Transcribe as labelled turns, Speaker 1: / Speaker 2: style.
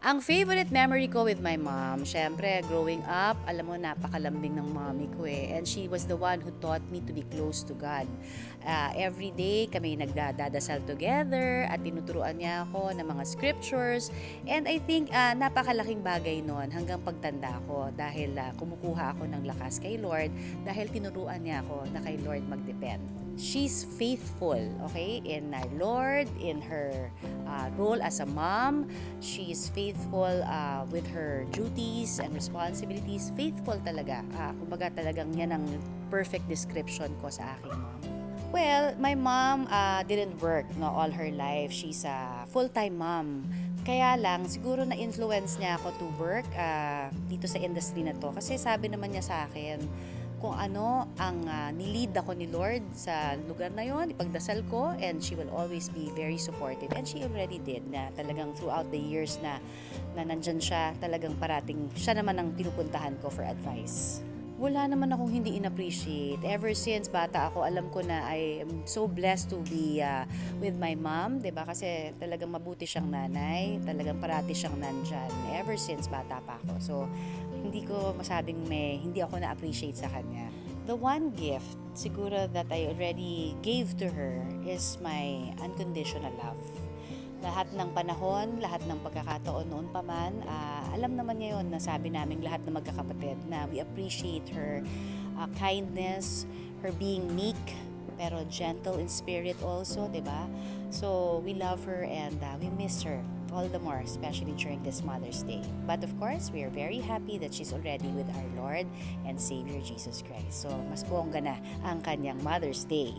Speaker 1: Ang favorite memory ko with my mom, syempre, growing up, alam mo, napakalambing ng mommy ko eh. And she was the one who taught me to be close to God. Every day, kami nagdadasal together at tinuturuan niya ako ng mga scriptures. And I think napakalaking bagay nun hanggang pagtanda ko dahil kumukuha ako ng lakas kay Lord dahil tinuruan niya ako na kay Lord mag-depend. She's faithful, okay, in our Lord, in her role as a mom. She's faithful with her duties and responsibilities. Faithful talaga. Kumbaga talagang yan ang perfect description ko sa aking mom. Well, my mom didn't work all her life. She's a full-time mom. Kaya lang, siguro na-influence niya ako to work dito sa industry na to. Kasi sabi naman niya sa akin, kung ano ang nilid ako ni Lord sa lugar na yon, ipagdasal ko, and she will always be very supportive. And she already did, na talagang throughout the years na nandyan siya, talagang parating siya naman ang pinupuntahan ko for advice. Wala naman akong hindi in-appreciate. Ever since bata ako, alam ko na I am so blessed to be with my mom, 'di ba? Kasi talagang mabuti siyang nanay, talagang parati siyang nandyan ever since bata pa ako. So, hindi ko masabing hindi ako na-appreciate sa kanya. The one gift siguro that I already gave to her is my unconditional love. Lahat ng panahon, lahat ng pagkakataon noon pa man, alam naman niya yun na sabi namin lahat ng magkakapatid na we appreciate her kindness, her being meek, pero gentle in spirit also, di ba? So, we love her and we miss her all the more, especially during this Mother's Day. But of course, we are very happy that she's already with our Lord and Savior Jesus Christ. So, mas bongga na ang kanyang Mother's Day.